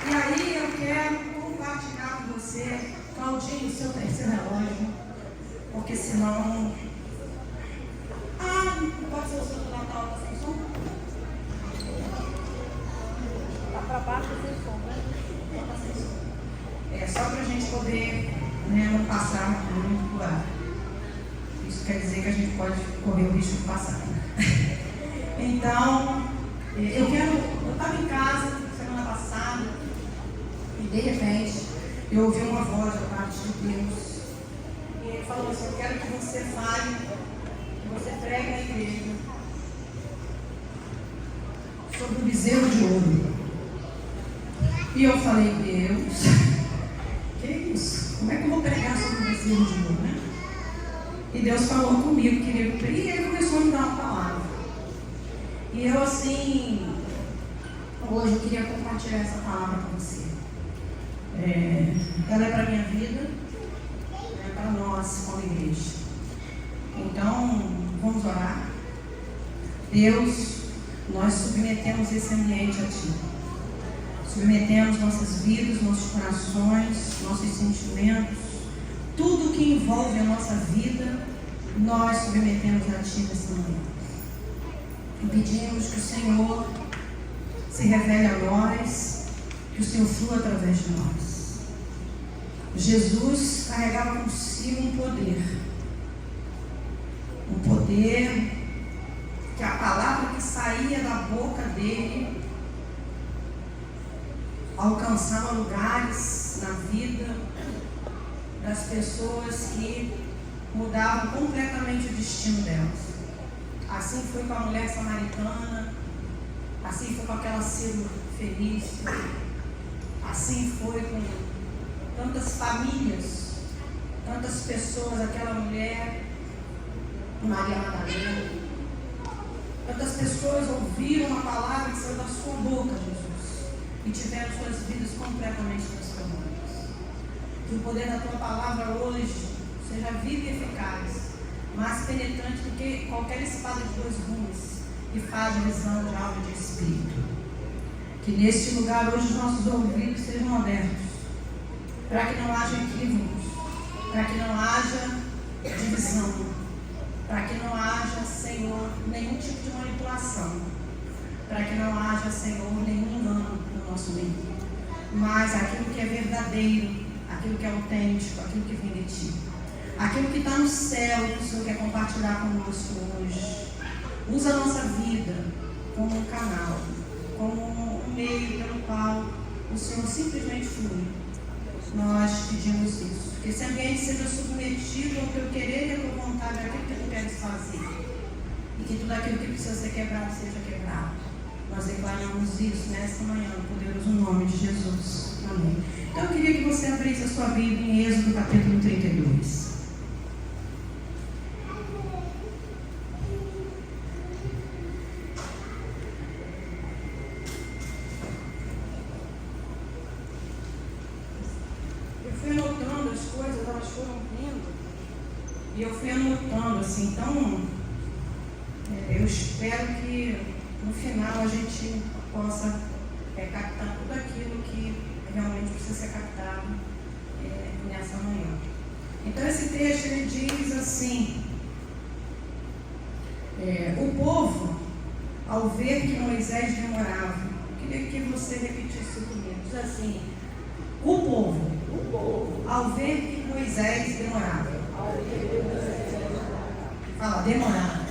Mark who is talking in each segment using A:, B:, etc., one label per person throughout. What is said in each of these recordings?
A: E aí eu quero compartilhar com você, Claudinho, o seu terceiro relógio, porque senão... não pode ser o seu do Natal, tá sem som?
B: Tá para baixo sem som, né?
A: Tá sem som. É só para a gente poder, não passar muito do ar. Isso quer dizer que a gente pode correr o risco de passar. Então, eu estava em casa semana passada e de repente eu ouvi uma voz da parte de Deus. E ele falou assim: eu quero que você fale, que você pregue na igreja sobre o bezerro de ouro. E eu falei: Deus, que isso? Como é que eu vou pregar sobre o bezerro de ouro, né? E Deus falou comigo, querido, e ele começou a me dar uma palavra. E eu assim, hoje eu queria compartilhar essa palavra com você. Ela é para a minha vida, é para nós como igreja. Então, vamos orar. Deus, nós submetemos esse ambiente a Ti. Submetemos nossas vidas, nossos corações, nossos sentimentos, tudo que envolve a nossa vida, nós submetemos a Ti nesse momento. E pedimos que o Senhor se revele a nós, que o Senhor flua através de nós. Jesus carregava consigo um poder que a palavra que saía da boca dele alcançava lugares na vida das pessoas que mudavam completamente o destino delas. Assim foi com a mulher samaritana, assim foi com aquela Sírio-Fenícia, assim foi com tantas famílias, tantas pessoas, aquela mulher, Maria Madalena. Tantas pessoas ouviram a palavra que saiu da sua boca, Jesus, e tiveram suas vidas completamente transformadas. Que o poder da tua palavra hoje seja vivo e eficaz, mais penetrante do que qualquer espada de dois gumes, e faz divisão de alma e de espírito. Que neste lugar hoje os nossos ouvidos sejam abertos, para que não haja equívocos, para que não haja divisão, para que não haja, Senhor, nenhum tipo de manipulação, para que não haja, Senhor, nenhum engano no nosso meio, mas aquilo que é verdadeiro, aquilo que é autêntico, aquilo que vem de Ti, aquilo que está no céu, que o Senhor quer compartilhar conosco hoje. Usa a nossa vida como um canal, como um meio pelo qual o Senhor simplesmente flui. Nós pedimos isso, que esse ambiente seja submetido ao Teu querer e à Tua vontade, àquilo que Tu queres fazer, e que tudo aquilo que precisa ser quebrado seja quebrado. Nós declaramos isso nesta manhã, no poderoso nome de Jesus. Amém. Então eu queria que você abrisse a sua Bíblia em Êxodo capítulo 32. E eu fui anotando assim, então eu espero que no final a gente possa captar tudo aquilo que realmente precisa ser captado nessa manhã. Então esse texto ele diz assim: o povo, ao ver que Moisés demorava, eu queria que você repetisse comigo, diz assim: o povo, ao ver que Moisés demorava. Fala, demorava.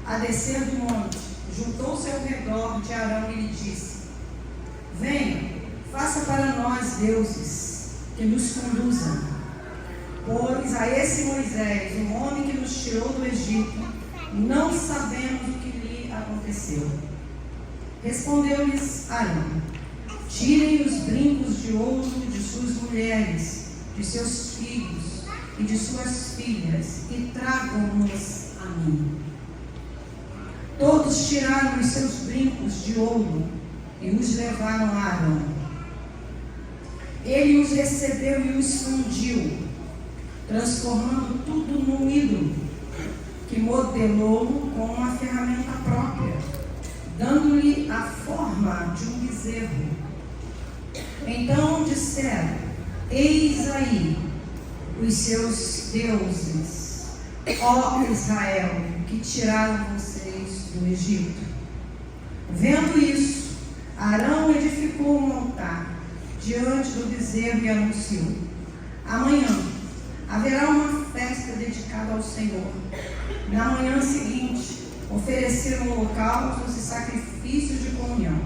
A: A descer do monte, juntou-se ao redor de Arão e lhe disse: venha, faça para nós deuses que nos conduzam, pois a esse Moisés, o homem que nos tirou do Egito, não sabemos o que lhe aconteceu. Respondeu-lhes Arão: tirem os brincos de ouro de suas mulheres, de seus filhos e de suas filhas, e tragam-nos a mim. Todos tiraram os seus brincos de ouro e os levaram a Arão. Ele os recebeu e os fundiu, transformando tudo num ídolo, que modelou com uma ferramenta própria. dando-lhe a forma de um bezerro. Então disseram: eis aí os seus deuses, ó Israel, que tiraram vocês do Egito. Vendo isso, Arão edificou um altar diante do bezerro e anunciou: amanhã haverá uma festa dedicada ao Senhor. Na manhã seguinte, ofereceram holocaustos e sacrifícios de comunhão.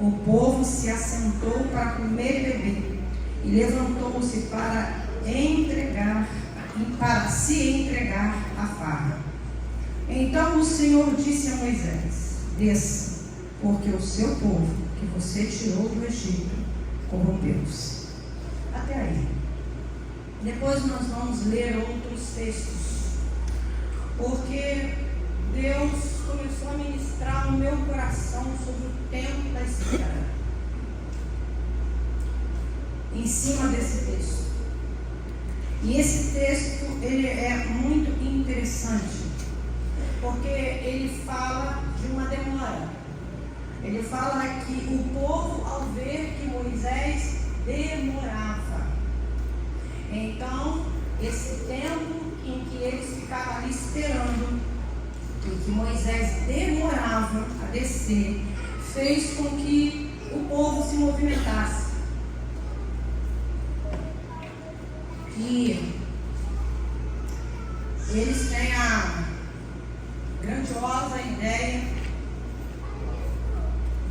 A: O povo se assentou para comer e beber, e levantou-se para se entregar à farra. Então o Senhor disse a Moisés: desça, porque o seu povo, que você tirou do Egito, corrompeu-se. Até aí. Depois nós vamos ler outros textos, porque Deus começou a ministrar no meu coração sobre o tempo da espera, em cima desse texto. E esse texto, ele é muito interessante, porque ele fala de uma demora. Ele fala que o povo, ao ver que Moisés demorava, então esse tempo em que eles ficavam ali esperando, em que Moisés demorava a descer, fez com que o povo se movimentasse. E eles têm a grandiosa ideia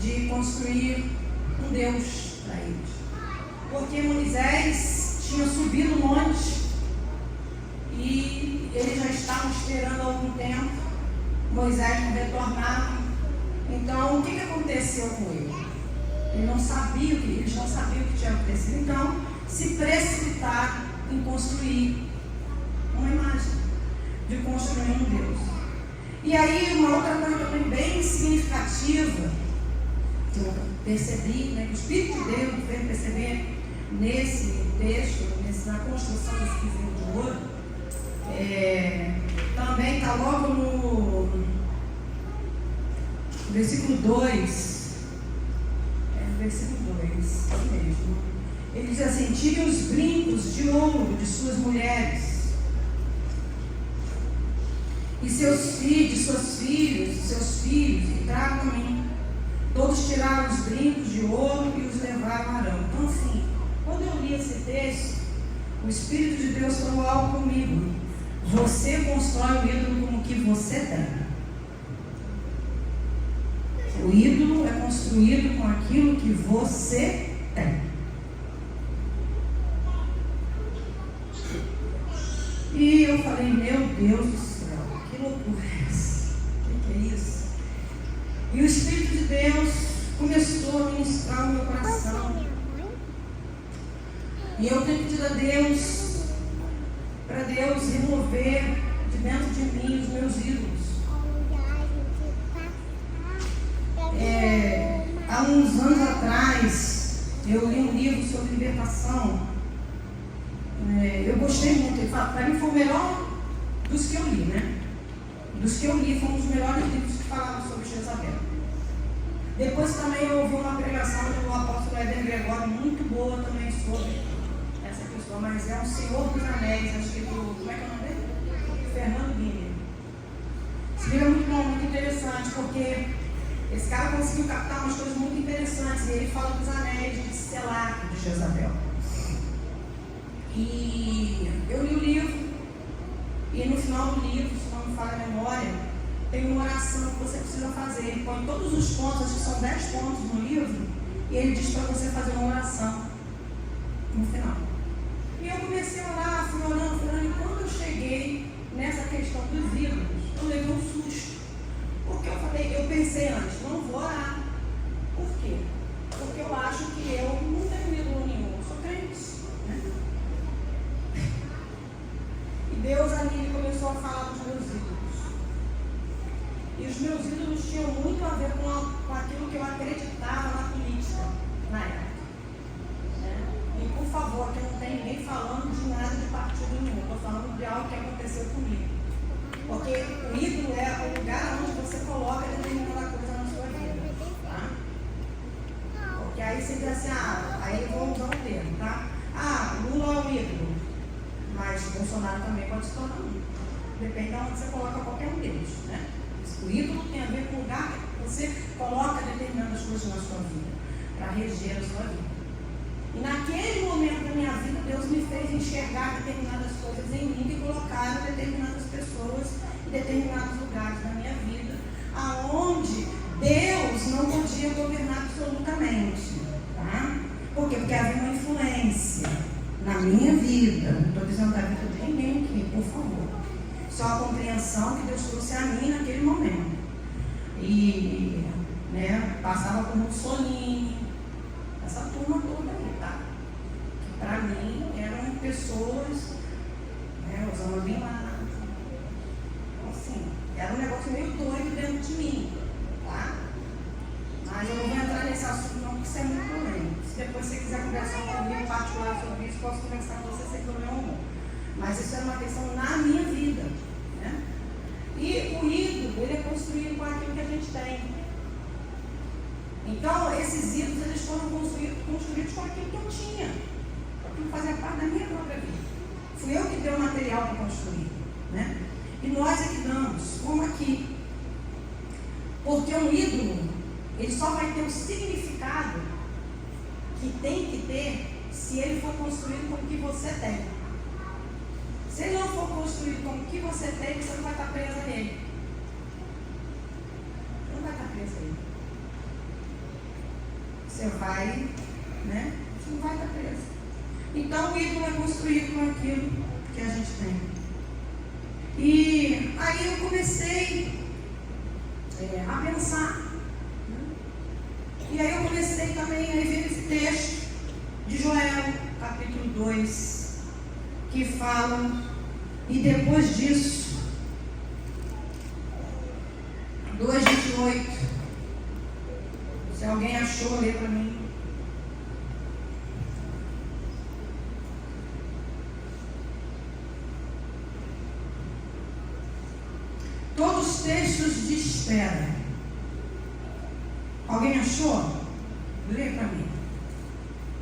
A: de construir um Deus para eles. Porque Moisés tinha subido o monte e eles já estavam esperando há algum tempo. Moisés não retornava. Então, o que aconteceu com ele? Eles não sabiam o que tinha acontecido. Então, se precipitaram em construir uma imagem, de construir um Deus. E aí, uma outra coisa também bem significativa, que eu percebi, que o Espírito de Deus me fez perceber nesse texto, na construção desse bezerro de ouro, também está logo no versículo 2. Versículo 2, isso mesmo. Ele diz assim: tirem os brincos de ouro de suas mulheres, e seus filhos, e tragam a mim. Todos tiraram os brincos de ouro e os levaram a Arão. Então, assim, quando eu li esse texto, o Espírito de Deus falou algo comigo: você constrói o ídolo como que você tem. O ídolo é construído com aquilo que você tem. E eu falei: meu Deus do céu, que loucura é essa? O que é isso? E o Espírito de Deus começou a ministrar no meu coração. E eu tenho pedido a Deus, para Deus remover de dentro de mim os meus ídolos. Há uns anos atrás, eu li um livro sobre libertação. Eu gostei muito. Para mim foi o melhor dos que eu li, né? Dos que eu li, foi um dos melhores livros que falavam sobre Jezabel. Depois também eu ouvi uma pregação do apóstolo Éder Gregório, muito boa também sobre essa pessoa, mas é o Senhor dos Anéis, acho que do, como é que é o nome dele? Fernando Guilherme. Esse livro é muito bom, muito interessante, porque esse cara conseguiu captar umas coisas muito interessantes, e ele fala dos anéis de selar de Jezabel. E eu li o livro, e no final do livro, se não me falha a memória, tem uma oração que você precisa fazer. Ele põe todos os pontos, acho que são 10 pontos no livro, e ele diz para você fazer uma oração no final. E eu comecei a orar, fui orando, e quando eu cheguei nessa questão dos ídolos, eu levei um susto. Porque eu pensei antes, não vou orar. Por quê? Porque eu acho que eu não tenho ídolo nenhum, eu sou crente, né? E Deus ali começou a falar dos meus ídolos. E os meus ídolos tinham muito a ver com aquilo que eu acreditava na política, na época. Né? E por favor, aqui não tem ninguém falando de nada de partido nenhum. Estou falando de algo que aconteceu comigo. Porque o ídolo é o lugar onde você coloca determinada coisa na sua vida. você diz assim, aí eu vou usar um termo, tá? Lula é um ídolo, mas Bolsonaro também pode se tornar um. Depende de onde você coloca qualquer um deles, né? O ídolo tem a ver com o lugar que você coloca determinadas coisas na sua vida, para reger a sua vida. E naquele momento da minha vida, Deus me fez enxergar determinadas coisas em mim que colocaram determinadas pessoas em determinados lugares da minha vida, aonde Deus não podia governar absolutamente, tá? Por quê? Porque havia uma influência na minha vida. Não estou dizendo da vida de ninguém aqui, por favor. Só a compreensão que Deus trouxe a mim naquele momento. E, passava por um soninho, essa turma toda aí, tá? Que para mim eram pessoas, usando bem lá. Então, assim, era um negócio meio doido dentro de mim, tá? Mas eu não vou entrar nesse assunto não, porque isso é muito polêmico. Se depois você quiser conversar comigo particular sobre isso, posso conversar com você sem problema algum. Mas isso era uma questão na minha vida, né? E o ídolo, ele é construído com aquilo que a gente tem. Então, esses ídolos, eles foram construídos com aquilo que eu tinha. Aquilo fazia parte da minha própria vida. Fui eu que dei o material para construir, né? E nós é que damos, como aqui. Porque um ídolo, ele só vai ter o significado que tem que ter se ele for construído com o que você tem. Se ele não for construído com o que você tem, você não vai estar preso a ele. Você não vai estar preso a ele. Você vai, Você não vai estar preso. Então o ídolo é construído com aquilo que a gente tem. E aí eu comecei a pensar. E aí eu comecei também a ver esse texto de Joel, capítulo 2, que fala, e depois disso, 2:28, se alguém achou, lê para mim. Todos os textos de espera. Alguém achou? Lê para mim.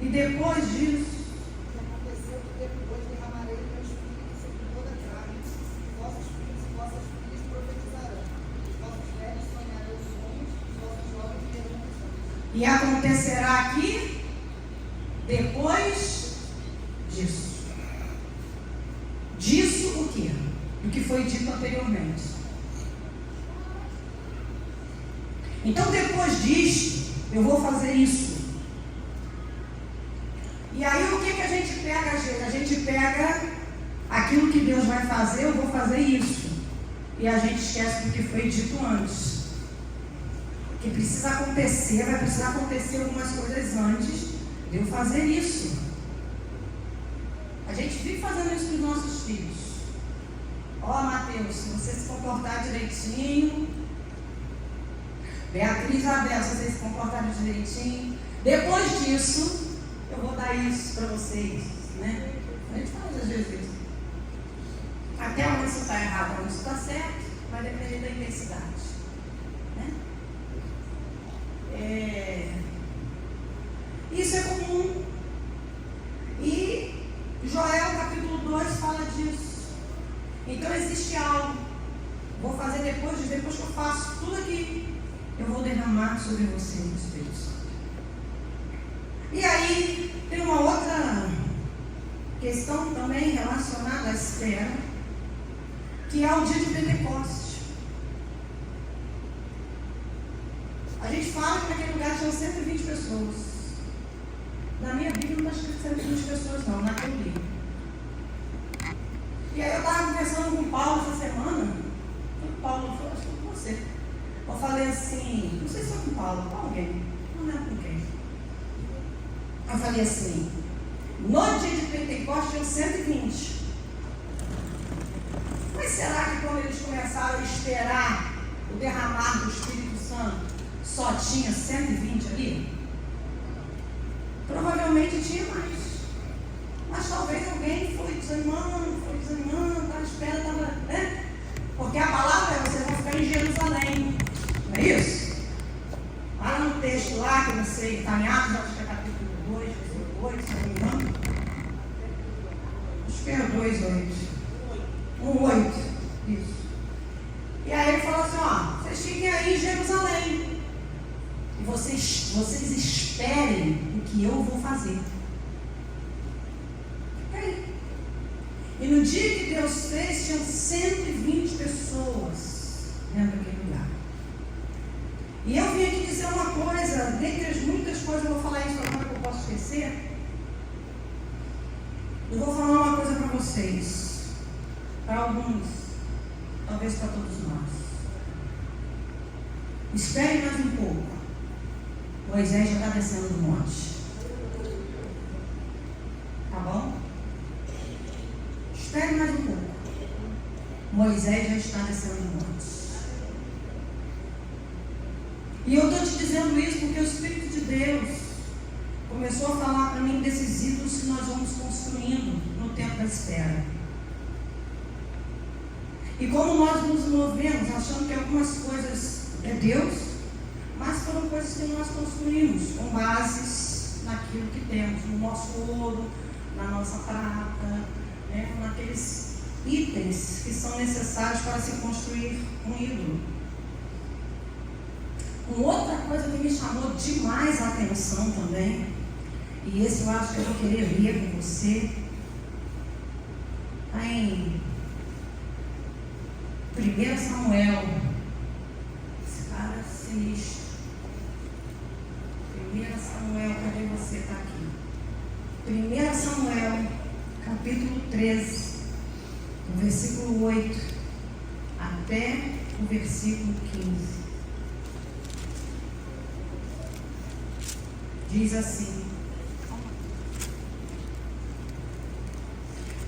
A: E depois disso,
C: aconteceu que depois derramarei o meu espírito sobre toda a carne, vossos filhos e vossas filhas profetizarão, vossos velhos sonharão sonhos, vossos jovens verão visões.
A: E acontecerá aqui depois disso. Disso o quê? O que foi dito anteriormente. Então, depois disso, eu vou fazer isso. E aí, o que a gente pega, gente? A gente pega aquilo que Deus vai fazer, eu vou fazer isso. E a gente esquece do que foi dito antes. Que precisa acontecer, vai precisar acontecer algumas coisas antes de eu fazer isso. A gente vive fazendo isso com os nossos filhos. Mateus, se você se comportar direitinho, Beatriz e Isabel, se vocês se comportarem direitinho, depois disso, eu vou dar isso para vocês, né? A gente fala às vezes isso. Até onde isso está errado, onde isso está certo, vai depender da intensidade, né? Isso é comum. E Joel capítulo 2 fala disso. Então existe algo. Vou fazer depois que eu faço tudo aqui, eu vou derramar sobre você o Espírito Santo. E aí tem uma outra questão também relacionada à espera, que é o dia de Pentecostes. A gente fala que naquele lugar tinham 120 pessoas. Na minha Bíblia não está escrito 120 pessoas não, naquele livro. E aí eu estava conversando com o Paulo essa semana. O Paulo falou, acho que com você. Eu falei assim, não sei se foi com o Paulo, com alguém, não lembro com quem. Eu falei assim, no dia de Pentecostes tinham 120. Mas será que quando eles começaram a esperar o derramar do Espírito Santo, só tinha 120 ali? Provavelmente tinha mais. Mas talvez alguém foi desanimando, estava à espera, estava, né? Porque a palavra é, vocês vão ficar em Jerusalém. Não é isso? Lá no texto lá, que eu não sei está em Atos, acho que é capítulo 2, versículo 8, se não me engano. Acho que é 2:8. 1:8. Isso. E aí ele falou assim, ó, vocês fiquem aí em Jerusalém. E vocês esperem o que eu vou fazer. Fica aí. E no dia que Deus fez, tinham 120 pessoas dentro daquele lugar. E eu vim aqui dizer uma coisa, dentre as muitas coisas, eu vou falar isso agora que eu posso esquecer. Eu vou falar uma coisa para vocês, para alguns, talvez para todos nós. Espere mais um pouco. Moisés já está descendo do monte. Tá bom? Espere mais um pouco. Moisés já está descendo do monte. E eu estou te dizendo isso porque o Espírito de Deus começou a falar para mim desses ídolos que nós vamos construindo no tempo da espera. E como nós nos movemos achando que algumas coisas é Deus, mas foram coisas que nós construímos com bases naquilo que temos, no nosso ouro, na nossa prata, né, naqueles itens que são necessários para se construir um ídolo. Uma outra coisa que me chamou demais a atenção também, e esse eu acho que eu vou querer ler com você, está em 1 Samuel. Esse cara é sinistro. 1 Samuel, cadê você? Está aqui. 1 Samuel, capítulo 13, do versículo 8 até o versículo 15. Diz assim: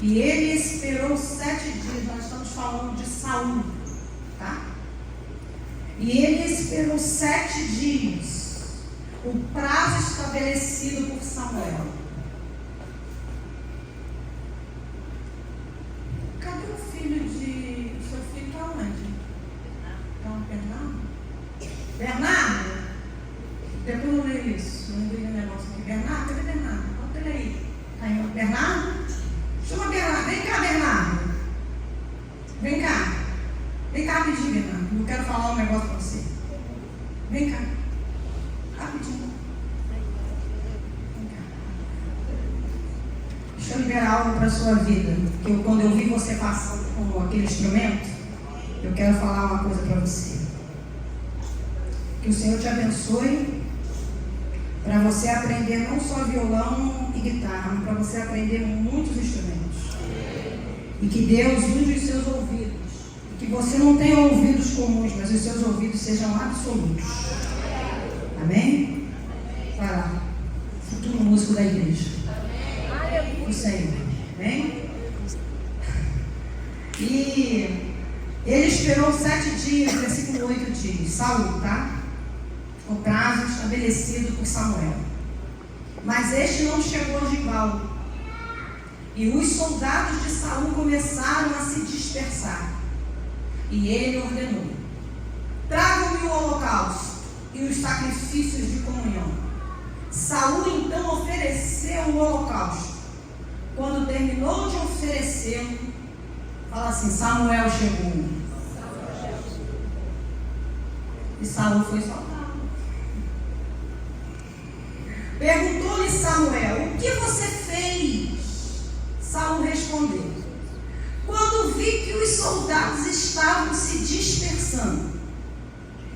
A: e ele esperou 7 dias, nós estamos falando de Saul, tá? E ele esperou 7 dias, o prazo estabelecido por Samuel. Cadê o filho de... O seu filho está onde? Está no Bernardo? Bernardo? Depois eu leio isso. Não vi o negócio aqui. Bernardo? Cadê Bernardo? Bota ele aí. Está aí, Bernardo? Chama Bernardo. Vem cá, Bernardo. Vem cá. Vem cá rapidinho, Bernardo. Eu quero falar um negócio para você. Vem cá. Rapidinho. Vem cá. Deixa eu liberar algo para a sua vida. Porque quando eu vi você passando com aquele instrumento, eu quero falar uma coisa para você. Que o Senhor te abençoe. Para você aprender não só violão e guitarra, mas para você aprender muitos instrumentos. E que Deus use os seus ouvidos. E que você não tenha ouvidos comuns, mas os seus ouvidos sejam absolutos. Amém? Vai lá. Futuro músico da igreja. O Senhor. Amém? E ele esperou 7 dias, versículo 8 diz. Saul, tá? O prazo estabelecido por Samuel. Mas este não chegou a Gilgal. E os soldados de Saul começaram a se dispersar. E ele ordenou: tragam-me o holocausto e os sacrifícios de comunhão. Saul então ofereceu o holocausto. Quando terminou de oferecê-lo, fala assim: Samuel chegou. E Saul foi soltado. Perguntou-lhe Samuel: o que você fez? Saul respondeu: quando vi que os soldados estavam se dispersando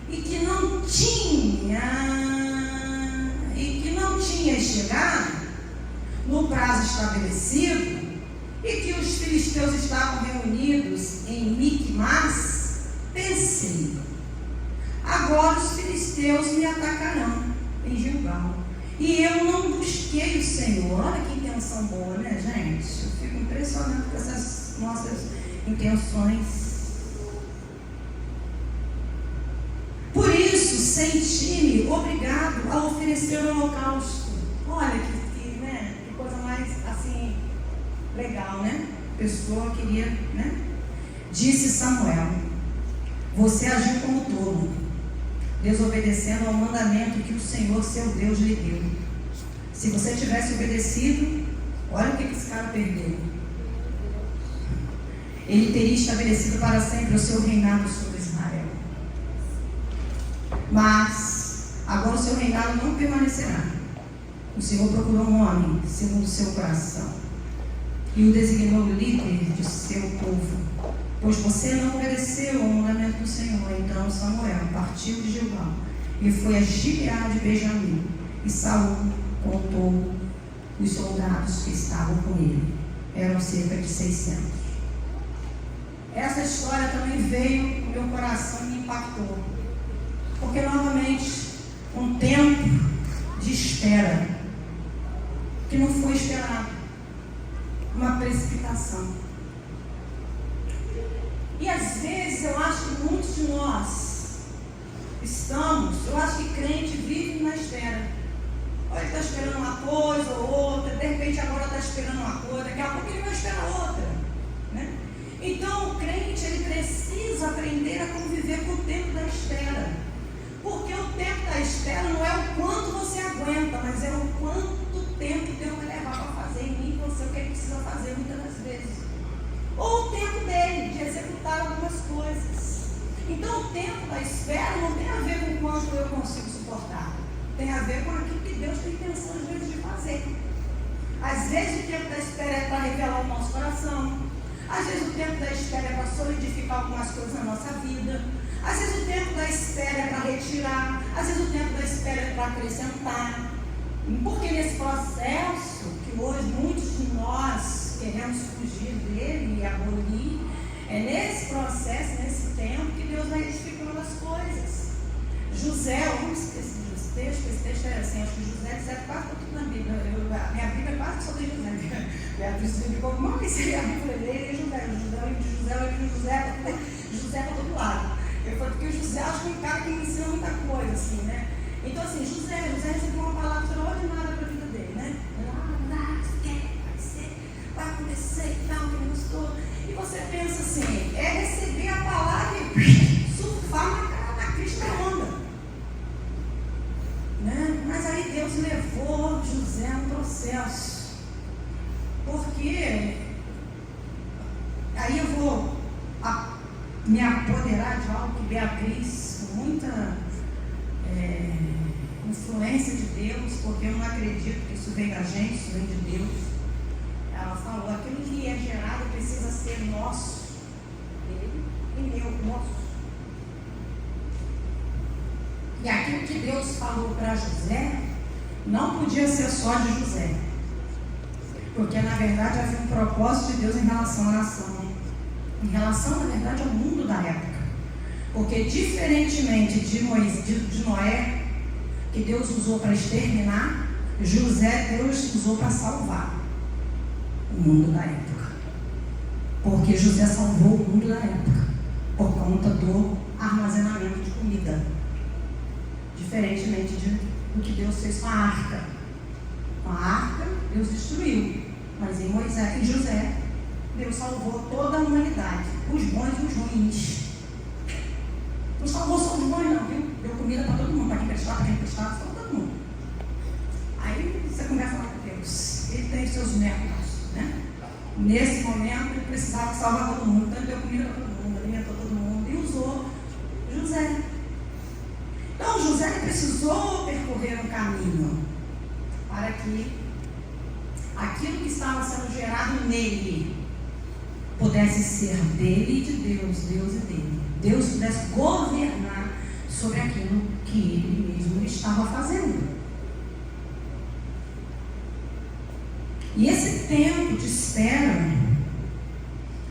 A: e que não tinha chegado no prazo estabelecido e que os filisteus estavam reunidos em Micmas, pensei: agora os filisteus me atacarão em Gilgal. E eu não busquei o Senhor. Olha que intenção boa, né, gente? Eu fico impressionado com essas nossas intenções. Por isso, senti-me obrigado a oferecer o holocausto. Olha que coisa mais, assim, legal, né? A pessoa queria, né? Disse Samuel: você agiu como tolo. desobedecendo ao mandamento que o Senhor, seu Deus, lhe deu. Se você tivesse obedecido, olha o que esse cara perdeu. Ele teria estabelecido para sempre o seu reinado sobre Israel. Mas agora o seu reinado não permanecerá. O Senhor procurou um homem segundo o seu coração e o designou líder de seu povo, pois você não obedeceu ao mandamento do Senhor. Então Samuel partiu de Gilgal e foi a Gileade de Benjamim, e Saul contou os soldados que estavam com ele. Eram cerca de 600. Essa história também veio no meu coração e me impactou, porque novamente um tempo de espera que não foi esperado, uma precipitação. E às vezes eu acho que muitos de nós eu acho que crente vive na espera. Olha, ele está esperando uma coisa ou outra, de repente agora está esperando uma coisa, daqui a pouco ele vai esperar outra, né? Então o crente, ele precisa aprender a conviver com o tempo da espera, porque o tempo da espera não é o quanto você aguenta, mas é o quanto tempo Deus vai levar para fazer em mim e você o que ele precisa fazer muitas das vezes, ou o tempo dele de executar algumas coisas. Então o tempo da espera não tem a ver com o quanto eu consigo suportar, tem a ver com aquilo que Deus tem intenção às vezes de fazer. Às vezes o tempo da espera é para revelar o nosso coração, às vezes o tempo da espera é para solidificar algumas coisas na nossa vida, às vezes o tempo da espera é para retirar, às vezes o tempo da espera é para acrescentar. Porque nesse processo, que hoje muitos de nós queremos fugir dele e abolir, é nesse processo, nesse tempo, que Deus vai edificando as coisas. José, eu não esqueci desse texto, esse texto é assim, acho que José serve quase tudo na Bíblia. Minha Bíblia é quase sobre José. Beatriz explicou como que seria a Bíblia dele e José. José para todo lado. Eu falei, porque o José acho que é um cara que ensina muita coisa, assim, né? Então, assim, José recebeu uma palavra extraordinária para a vida dele, né? Vai acontecer e tal, que ele gostou. E você pensa assim, é receber a palavra e surfar na crista onda, né? Mas aí Deus levou José no processo, porque aí eu vou me apoderar de algo que Beatriz, com muita influência de Deus, porque eu não acredito que isso vem da gente, isso vem de Deus. Ela falou, aquilo que é gerado precisa ser nosso, dele e meu, nosso. E aquilo que Deus falou para José não podia ser só de José, porque na verdade havia um propósito de Deus em relação à nação, em relação, na verdade, ao mundo da época. Porque diferentemente de Noé, que Deus usou para exterminar, José Deus usou para salvar o mundo da época. Porque José salvou o mundo da época por conta do armazenamento de comida, diferentemente do que Deus fez com a arca. Com a arca Deus destruiu, mas em Moisés e José Deus salvou toda a humanidade, os bons e os ruins. Não salvou só os bons não, viu? Deu comida para todo mundo, para quem prestava, salvou todo mundo. Aí você conversa lá com Deus, ele tem seus métodos, né? Nesse momento ele precisava salvar todo mundo, então ele deu comida para todo mundo, alimentou todo mundo e usou José. Então José precisou percorrer um caminho para que aquilo que estava sendo gerado nele pudesse ser dele e de Deus, Deus e dele. Deus pudesse governar sobre aquilo que ele mesmo estava fazendo. E esse tempo de espera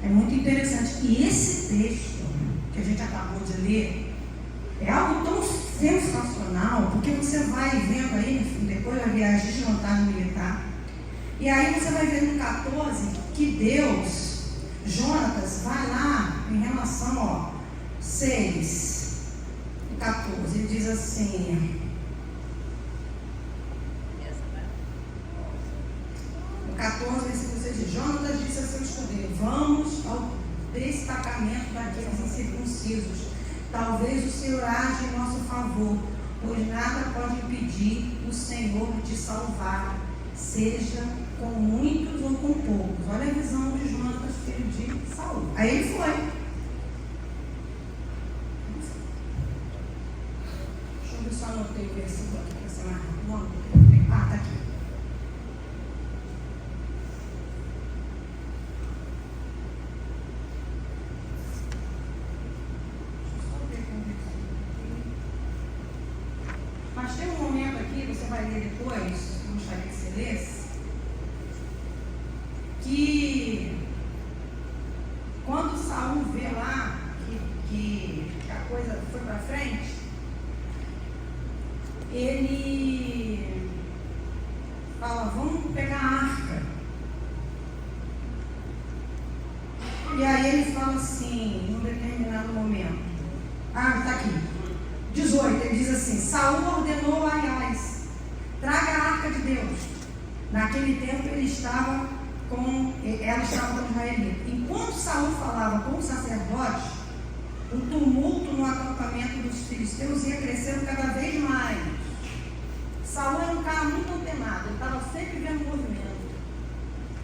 A: é muito interessante. E esse texto que a gente acabou de ler é algo tão sensacional, porque você vai vendo aí, depois da viagem de montagem militar, e aí você vai ver no 14 que Deus, Jonatas, vai lá em relação, 6, 14, ele diz assim, no 14, versículo 6, diz, Jonatas disse a seu escudeiro, vamos ao destacamento daqueles incircuncisos, Talvez o Senhor age em nosso favor, pois nada pode impedir o Senhor de salvar, seja com muitos ou com poucos. Olha a visão de Jonatas, filho de Saul. Aí ele foi. Deixa eu ver se eu anotei o versículo aqui para ser mais rápido. Ah, está aqui. Mas tem um momento aqui, você vai ler depois, eu gostaria que você lesse, que quando Saul vê lá que a coisa foi para frente, ele fala, vamos pegar a arca. E aí ele fala assim, num determinado momento, está aqui, 18, ele diz assim, Saul ordenou a Aias, traga a arca de Deus. Naquele tempo ela estava com Israelita. Enquanto Saul falava com o sacerdote, o tumulto no acampamento dos filisteus ia crescendo cada vez mais. Saul era um cara muito antenado, ele estava sempre vendo o movimento,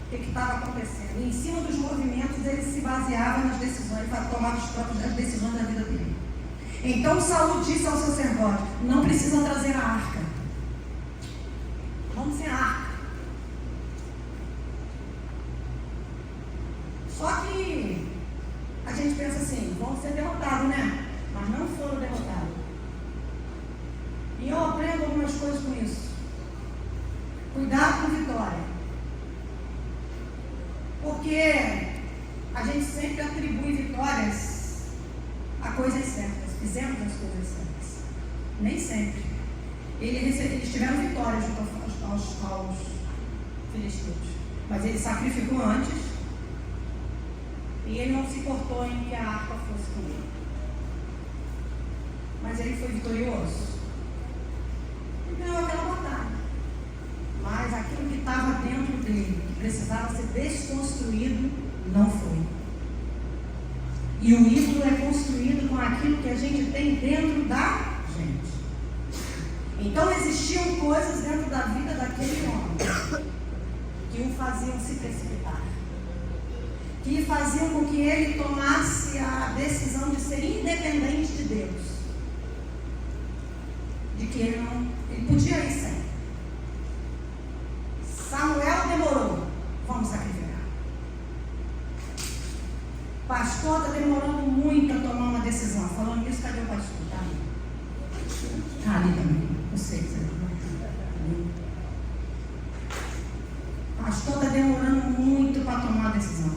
A: o que estava acontecendo. E em cima dos movimentos ele se baseava nas decisões, para tomar as próprias decisões da vida dele. Então Saul disse ao sacerdote, não precisam trazer a arca. Vamos sem a arca. Só que a gente pensa assim, vão ser derrotados, né? Mas não foram derrotados. E eu aprendo algumas coisas com isso. Cuidado com vitória. Porque a gente sempre atribui vitórias a coisas certas. Fizemos as coisas certas. Nem sempre. Eles tiveram vitória junto aos filisteus. Mas ele sacrificou antes. E ele não se importou em que a arca fosse com ele. Mas ele foi vitorioso. Ele ganhou aquela batalha. Mas aquilo que estava dentro dele, que precisava ser desconstruído, não foi. E o ídolo é construído com aquilo que a gente tem dentro da gente. Então existiam coisas dentro da vida daquele homem que o faziam se precipitar, que faziam com que ele tomasse a decisão de ser independente de Deus, de que ele podia ir sem. Samuel demorou, vamos sacrificar. O pastor está demorando muito a tomar uma decisão. Falando nisso, cadê o pastor? Está ali. Está ali também. Eu sei que você está. O pastor está demorando muito para tomar a decisão.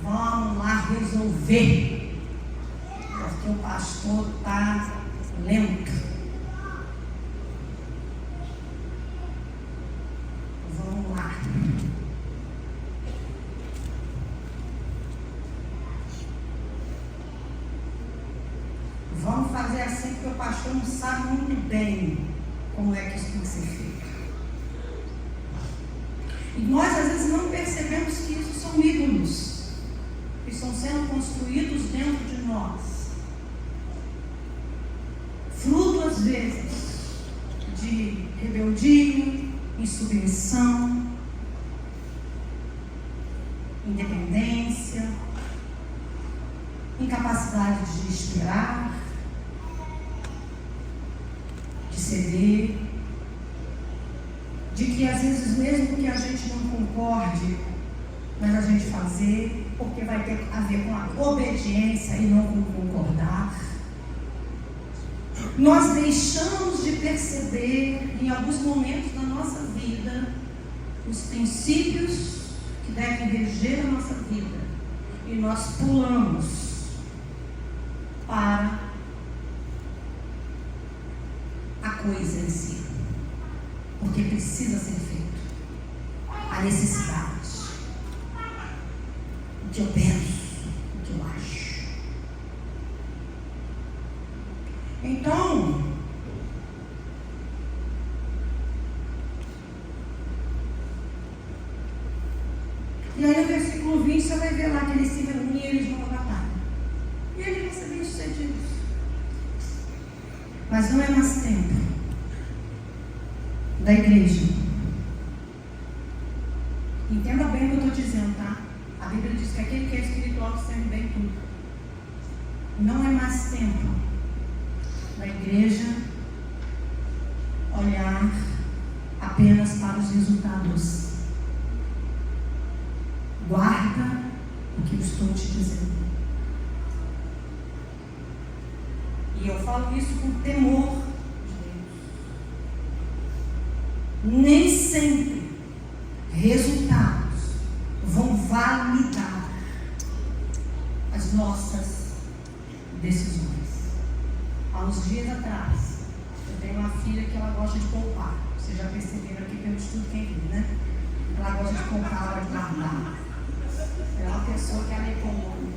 A: Vamos lá resolver. Porque o pastor está lento. Vamos lá. Vamos fazer assim, porque o pastor não sabe muito bem como é que isso tem que ser feito. E nós às vezes não percebemos que isso são ídolos que estão sendo construídos dentro de nós. Fruto às vezes de rebeldia, insubmissão, independência, incapacidade de esperar, de ceder, de que às vezes mesmo que a gente não concorde, mas a gente fazer, porque vai ter a ver com a obediência e não com concordar. Nós deixamos de perceber em alguns momentos da nossa vida os princípios que devem reger a nossa vida e nós pulamos para a coisa em si, porque precisa ser feito, a necessidade, o que eu penso, o que eu acho. Então, e aí no versículo 20 você vai ver lá que eles se reuniam e eles vão à batalha. E ele recebeu isso Mas não é mais tempo da igreja. Entenda bem o que eu estou dizendo, tá? A Bíblia diz que aquele que é espiritual serve bem tudo. Não é mais tempo da igreja olhar apenas para os resultados. Guarda o que eu estou te dizendo. E eu falo isso com temor de Deus. Nem sempre resultados vão validar as nossas decisões. Há uns dias atrás, eu tenho uma filha que ela gosta de poupar. Vocês já perceberam aqui pelo estudo, quem viu, né? Ela gosta de poupar, ela de guardar. É uma pessoa que é econômica.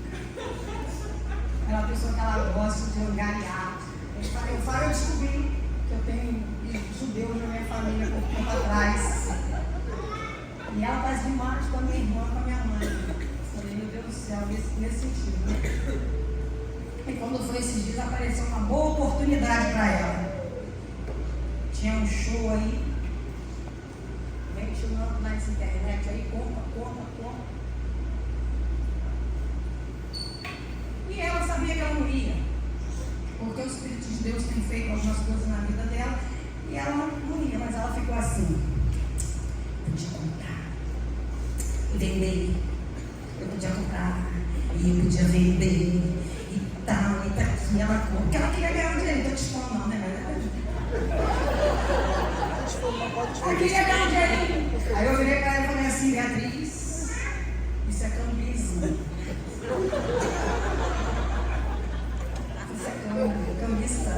A: É uma pessoa que ela gosta de angariar. Eu descobri que eu tenho judeus na minha família por tempo atrás. E ela faz demais com a minha irmã, com a minha mãe. Eu falei, meu Deus do céu, nesse sentido, né? E quando foi esses dias, apareceu uma boa oportunidade para ela. Tinha um show aí. Vem chamando nas internet aí, compra. E ela sabia que ela não ia. Porque o Espírito de Deus tem feito algumas coisas na vida dela. E ela não ia, mas ela ficou assim. Podia comprar e vender. Eu podia comprar e eu podia vender e tal, e daqui ela compra. Porque ela queria ganhar dinheiro, não estou te expondo não, né? Ela queria ganhar dinheiro. Aí eu virei para ela e falei assim, Beatriz, isso é cambismo. Isso é cambista.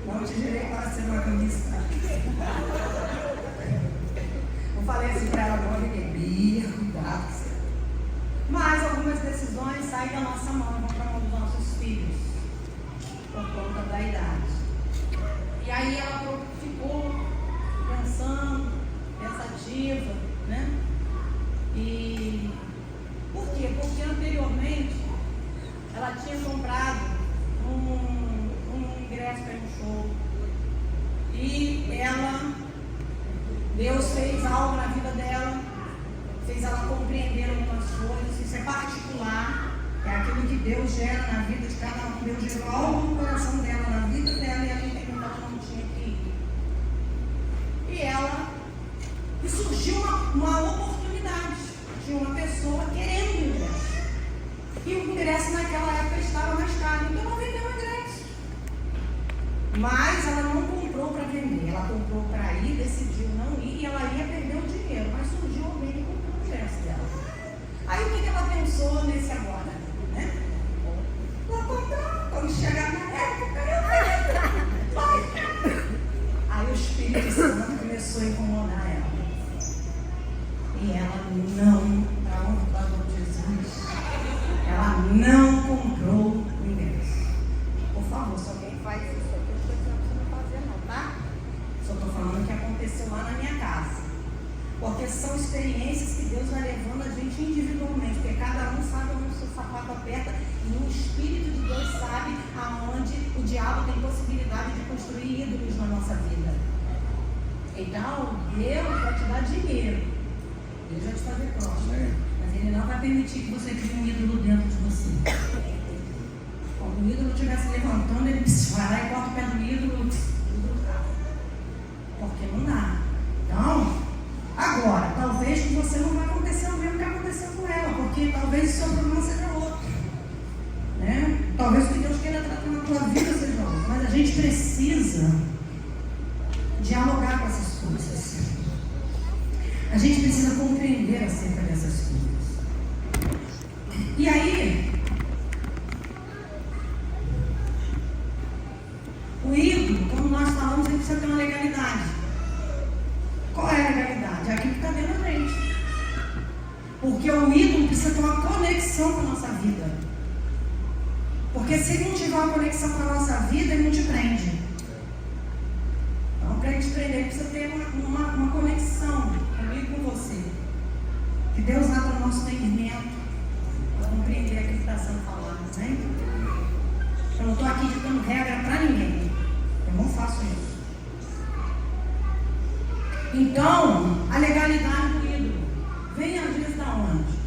A: Não te direi para ser uma cambista. Eu falei assim para ela, não beber, cuidado. Mas algumas decisões saem da nossa mão e vão para a mão dos nossos filhos, por conta da idade. E aí ela ficou pensando, pensativa, né? E por quê? Porque anteriormente ela tinha comprado um ingresso para um show. E Deus fez algo na vida dela, fez ela compreender algumas coisas. Isso é particular, é aquilo que Deus gera na vida de cada um. Deus gerou algo no coração dela, na vida dela, e ela entendeu que ela não tinha que ir. E surgiu uma oportunidade. Tinha uma pessoa querendo o ingresso. E o ingresso naquela época estava mais caro, então ela vendeu o ingresso. Mas ela não comprou para vender, ela comprou para ir, decidiu não ir, e ela ia perder o dinheiro. Mas surgiu alguém que comprou o ingresso dela. Aí o que ela pensou nesse agora? Né? Vou comprar, quando chegar na época, Aí o Espírito Santo começou a incomodar ela. E ela não, para a honra de Jesus, ela não comprou o ingresso. Por favor, se alguém faz isso, eu estou dizendo para você não fazer não, tá? Só estou falando o que aconteceu lá na minha casa. Porque são experiências que Deus vai levando a gente individualmente, porque cada um sabe onde o seu sapato aperta e o Espírito de Deus sabe aonde o diabo tem possibilidade de construir ídolos na nossa vida. Então, Deus vai te dar dinheiro, Deus vai te fazer próspero, mas Ele não vai permitir que você crie um ídolo dentro de você. Quando o ídolo estiver se levantando, ele vai lá e corta o pé do ídolo, porque não dá. Então, agora, talvez com você não vai acontecer o mesmo que aconteceu com ela, porque talvez o seu problema seja outro, né? Talvez o que Deus queira tratar na tua vida seja outro, mas a gente precisa dialogar com essas coisas. A gente precisa compreender acerca dessas coisas. E aí, o ídolo, como nós falamos, ele precisa ter uma legalidade. Qual é a legalidade? É aquilo que está dentro da gente. Porque o ídolo precisa ter uma conexão com a nossa vida. Porque se ele não tiver uma conexão com a nossa vida, ele não te prende. Então, para ele te prender, ele precisa ter uma conexão comigo e com você. Que Deus dá para o nosso entendimento, para compreender aquilo que está sendo falado, né? Eu não estou aqui ditando regra para ninguém. Eu não faço isso. Então, a legalidade do ídolo vem às vezes da onde?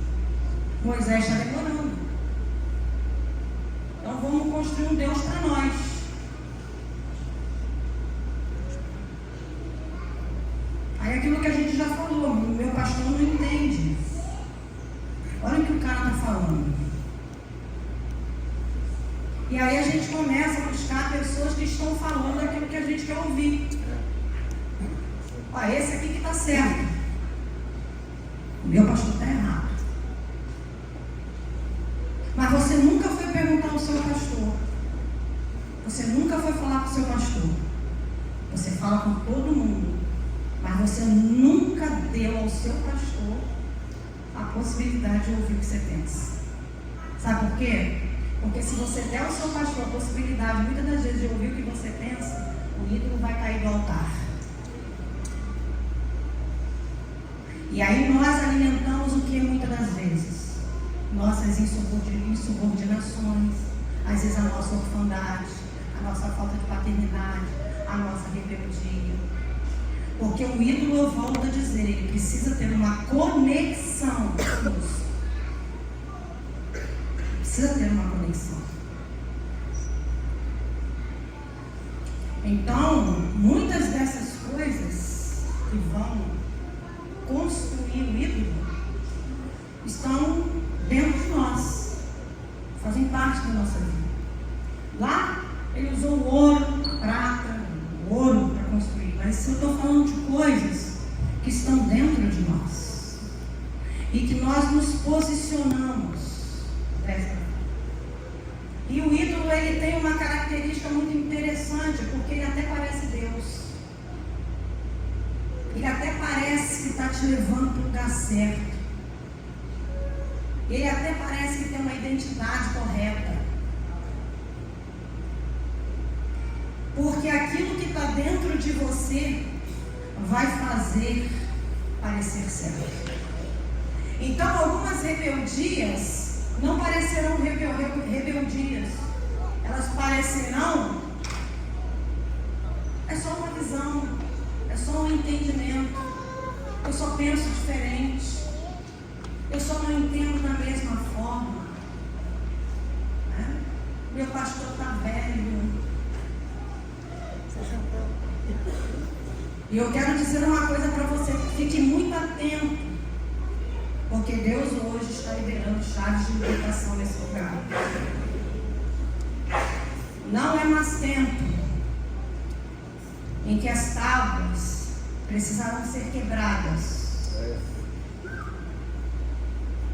A: Moisés está demorando. Então vamos construir um Deus para nós. Aí aquilo que a gente já falou, o meu pastor não entende. Olha o que o cara está falando. E aí a gente começa a buscar pessoas que estão falando aquilo que a gente quer ouvir. Ó, esse aqui que está certo. O meu pastor está errado. Mas você nunca foi perguntar ao seu pastor. Você nunca foi falar com o seu pastor. Você fala com todo mundo. Mas você nunca deu ao seu pastor a possibilidade de ouvir o que você pensa. Sabe por quê? Porque se você der ao seu pastor a possibilidade, muitas das vezes, de ouvir o que você pensa, o ídolo vai cair do altar. E aí nós alimentamos o que muitas das vezes? Nossas insubordinações, às vezes a nossa orfandade, a nossa falta de paternidade, a nossa rebeldia. Porque o ídolo, eu volto a dizer, ele precisa ter uma conexão conosco. Precisa ter uma conexão. Então, muitas dessas coisas que vão construir o ídolo estão dentro de nós, fazem parte da nossa vida. Lá, ele usou o ouro, a prata, o ouro para construir. Mas eu estou falando de coisas que estão dentro de nós e que nós nos posicionamos. E o ídolo, ele tem uma característica muito interessante, porque ele até parece Deus. Ele até parece que está te levando para o lugar certo. Ele até parece que tem uma identidade correta. Porque aquilo que está dentro de você vai fazer parecer certo. Então, algumas rebeldias não parecerão rebeldias. Elas parecerão, é só uma visão, é só um entendimento. Eu só penso diferente. Eu só não entendo da mesma forma. Né? Meu pastor está velho. E eu quero dizer uma coisa para você, fique muito atento. Porque Deus hoje está liberando chaves de libertação nesse lugar. Não é mais tempo em que as tábuas precisarão ser quebradas.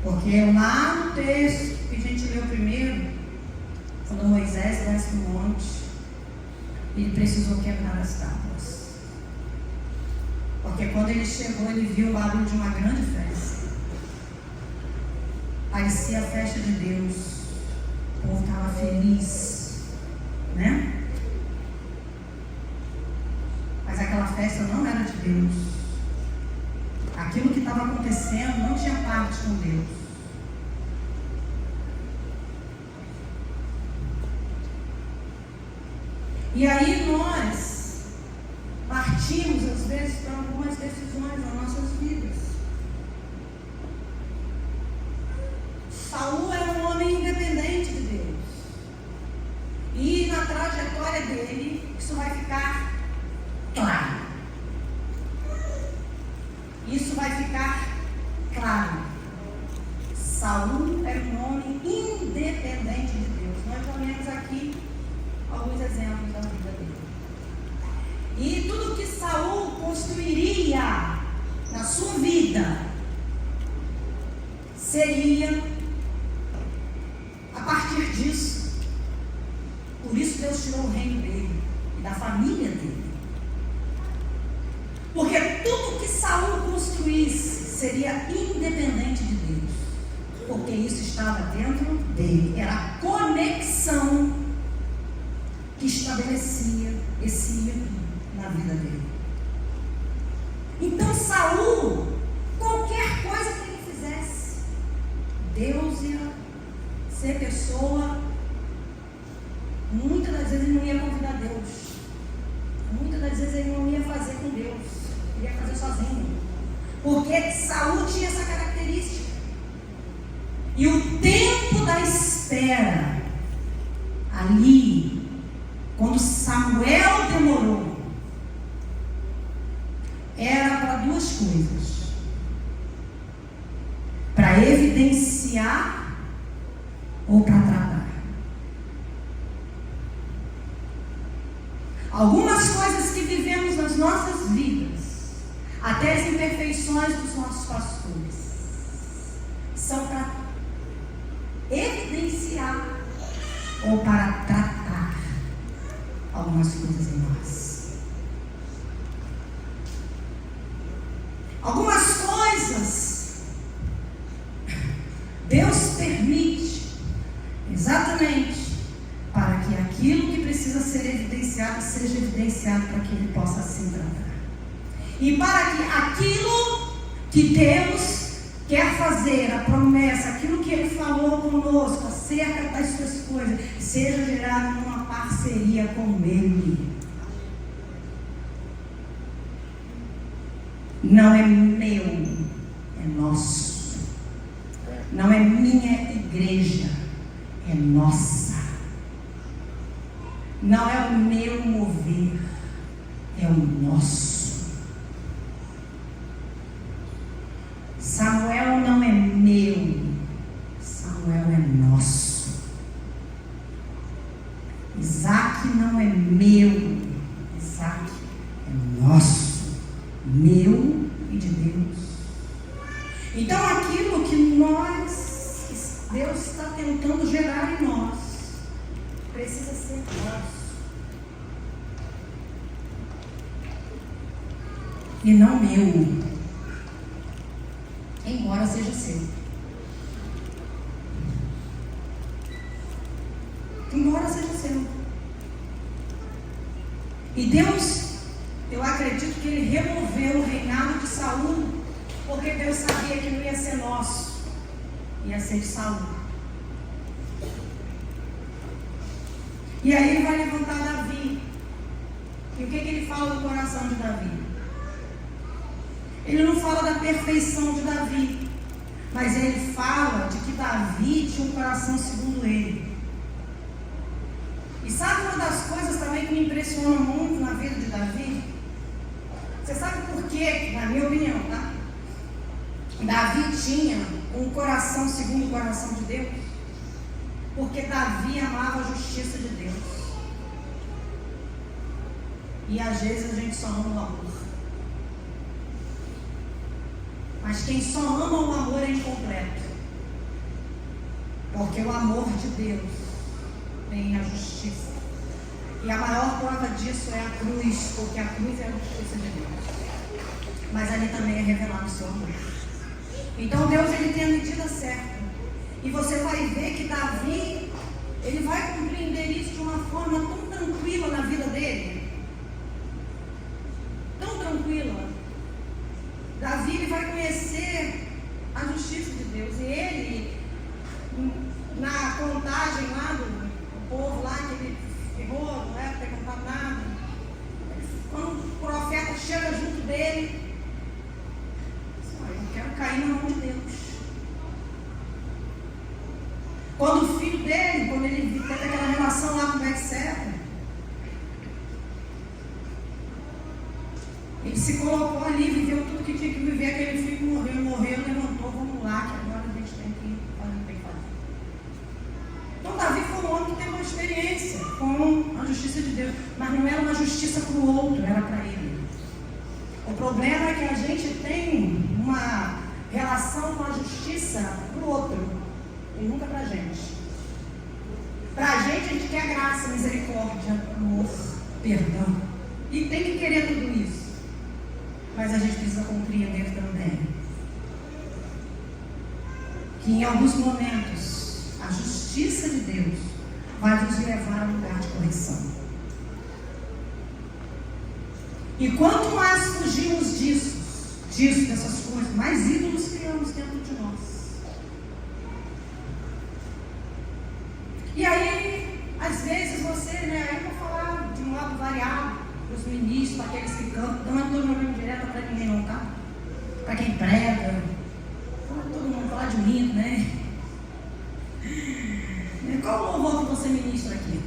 A: Porque lá no texto que a gente leu primeiro, quando Moisés desce no monte, ele precisou quebrar as tábuas. Porque quando ele chegou, ele viu o barulho de uma grande festa. Parecia a festa de Deus. O povo estava feliz, né? Mas aquela festa não era de Deus. Aquilo que estava acontecendo não tinha parte com Deus. E aí nós partimos às vezes para algumas decisões nas nossas vidas. Saul era um homem independente de Deus. E na trajetória dele, isso vai ficar claro. Isso vai ficar claro. Saul era um homem independente de Deus. Nós já vemos aqui alguns exemplos da vida dele. E tudo que Saul construiria na sua vida seria a partir disso. Por isso Deus tirou o reino dele e da família dele. Porque tudo que Saul construísse seria independente de Deus. Porque isso estava dentro dele. Era a conexão que estabelecia esse ídolo na vida dele. Então Saul, qualquer coisa que ele fizesse, Deus ia ser pessoa das vezes ele não ia convidar Deus. Muitas das vezes ele não ia fazer com Deus. Ele ia fazer sozinho. Porque Saul tinha essa característica. E o tempo da espera, ali, quando Samuel demorou, era para duas coisas. Para evidenciar ou para tratar. Algumas coisas que vivemos nas nossas vidas, até as imperfeições dos nossos pastores, são para evidenciar ou para tratar algumas coisas em nós. Algumas coisas Deus permite exatamente para que aquilo que precisa ser evidenciado seja evidenciado, para que Ele possa assim tratar. E para que aquilo que Deus quer fazer, a promessa, aquilo que Ele falou conosco acerca das suas coisas, seja gerado numa parceria com Ele. Não é meu, é nosso. Não é minha igreja, é nossa. Não é o meu mover, é o nosso. Samuel não é meu, Samuel é nosso. Isaac não é meu, Isaac é nosso, meu e de Deus. Então aquilo que Deus está tentando gerar em nós, precisa ser nosso. E não meu, embora seja seu. Embora seja seu. E Deus, eu acredito que Ele removeu o reinado de Saul, porque Deus sabia que não ia ser nosso, ia ser de Saul. E aí Ele vai levantar Davi. E o que Ele fala do coração de Davi? Ele não fala da perfeição de Davi, mas Ele fala de que Davi tinha um coração segundo Ele. E sabe uma das coisas também que me impressiona muito na vida de Davi? Você sabe por quê? Na minha opinião, tá? Davi tinha um coração segundo o coração de Deus, porque Davi amava a justiça de Deus. E às vezes a gente só ama o amor. Mas quem só ama o amor é incompleto. Porque o amor de Deus tem a justiça. E a maior prova disso é a cruz, porque a cruz é a justiça de Deus. Mas ali também é revelado o seu amor. Então Deus, Ele tem a medida certa. E você vai ver que Davi, ele vai compreender isso de uma forma tão tranquila na vida dele. Tão tranquila. Davi, ele vai conhecer a justiça de Deus. E ele, na contagem lá do povo lá, que ele errou, não era ter contado nada. Quando o profeta chega junto dele, eu quero cair na mão de Deus. Quando o filho dele, quando ele teve aquela relação lá com Betseba, ele se colocou ali, viveu tudo que tinha que viver, aquele filho morreu, levantou, vamos lá, que agora a gente tem que fazer o que tem que fazer. Então Davi foi um homem que teve uma experiência com a justiça de Deus, mas não era uma justiça para o outro, era para ele. O problema é que a gente tem uma relação com a justiça para o outro e nunca para a gente. Para a gente quer graça, misericórdia, amor, perdão. E tem que querer tudo isso. Mas a gente precisa compreender também que em alguns momentos a justiça de Deus vai nos levar a um lugar de correção. E quanto mais fugimos disso, dessas coisas, mais ídolos criamos dentro de nós. E aí, às vezes você né? Aí eu vou falar de modo variado para os ministros, para aqueles que cantam. Não é todo mundo direto para ninguém não, tá? Para quem prega. Todo mundo falar de mim, né? Qual o louvor que você ministra aqui?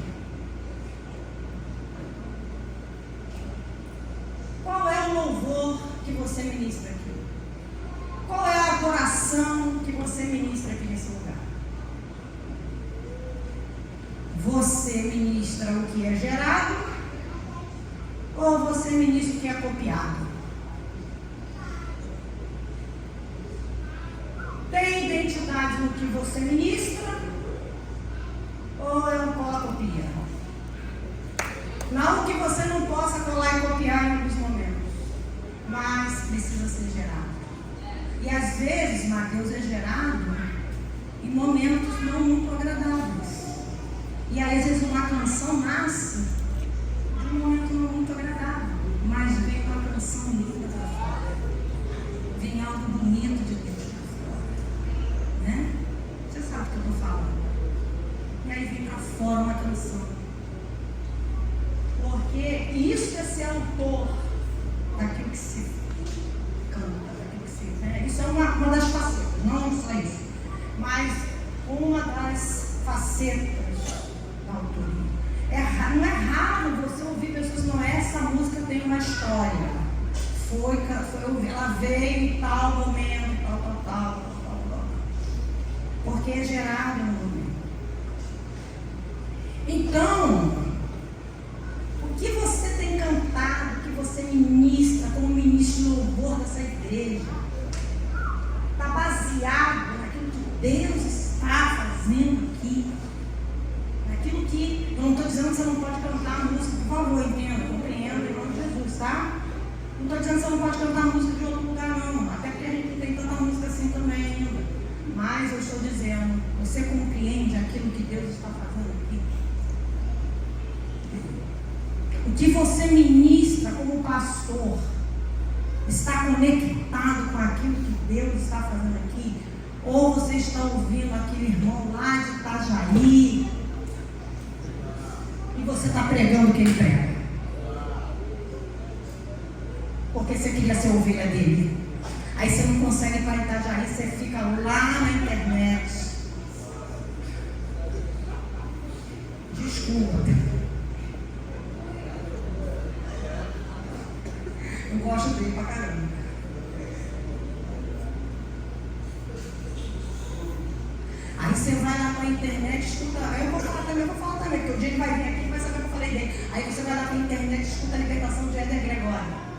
A: Qual é o louvor que você ministra aqui? Qual é a adoração que você ministra aqui nesse lugar? Você ministra o que é gerado ou você ministra o que é copiado? Tem identidade no que você ministra ou é um cola-copia? Não que você não possa colar e copiar em alguns momentos, mas precisa ser gerado. E às vezes, Mateus, é gerado em momentos não muito agradáveis. E aí, às vezes, uma canção nasce de um momento não muito agradável, mas vem uma canção linda para fora. Vem algo bonito de Deus para fora. Né? Você sabe o que eu estou falando. E aí vem para fora uma canção. Porque isso é ser autor daquilo que se canta, daquilo que se... Né? Isso é uma das facetas, não só isso, mas uma das facetas da autoria. Não é raro você ouvir pessoas que não é essa música tem uma história. Ela veio em tal momento, tal. Porque é gerado no momento. Então, o que você tem cantado, o que você ministra como ministro de louvor dessa igreja, está baseado naquilo que Deus está fazendo aqui. Naquilo que, eu não estou dizendo que você não pode cantar a música, por favor, entenda, compreenda, em nome de Jesus, tá? Não estou dizendo que você não pode cantar a música de outro lugar, não. Até porque a gente não tem tanta música assim também ainda. Mas eu estou dizendo, você compreende aquilo que Deus está fazendo aqui? O que você ministra como pastor está conectado com aquilo que Deus está fazendo aqui? Ou você está ouvindo aquele irmão lá de Itajaí e você está pregando o que ele prega? Porque você queria ser ovelha dele. Aí você não consegue ir para Itajaí, você fica lá na internet. Desculpa. Eu gosto dele pra caramba. Aí você vai lá pra internet, escuta. Aí eu vou falar também, porque o dia ele vai vir aqui e vai saber o que eu falei dele. Aí você vai lá pra internet, escuta a libertação de Éder Gregório.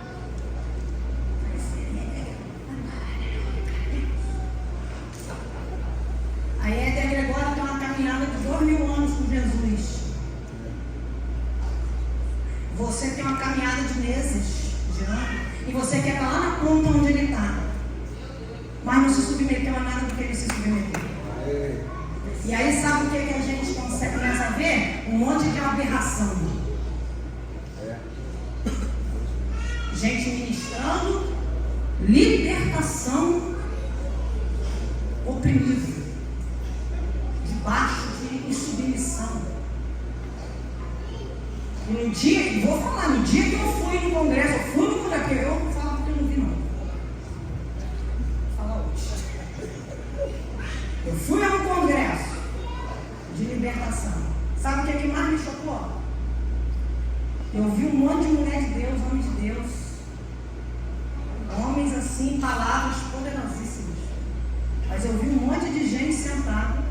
A: Aí Éder Gregório tem uma caminhada de 2000 anos com Jesus. Você tem uma caminhada de meses. E você quer estar lá na ponta onde ele está, mas não se submeteu a nada do que ele se submeteu. E aí sabe o que a gente começa a ver? Um monte de aberração. Gente ministrando libertação oprimido, debaixo de insubmissão. E no dia, vou falar, no dia que eu fui no congresso, eu fui no congresso, eu não falo porque eu não vi não. Vou falar hoje. Eu fui ao congresso de libertação. Sabe o que mais me chocou? Eu vi um monte de mulher de Deus, homens de Deus. Homens assim, palavras poderosíssimas. Mas eu vi um monte de gente sentada.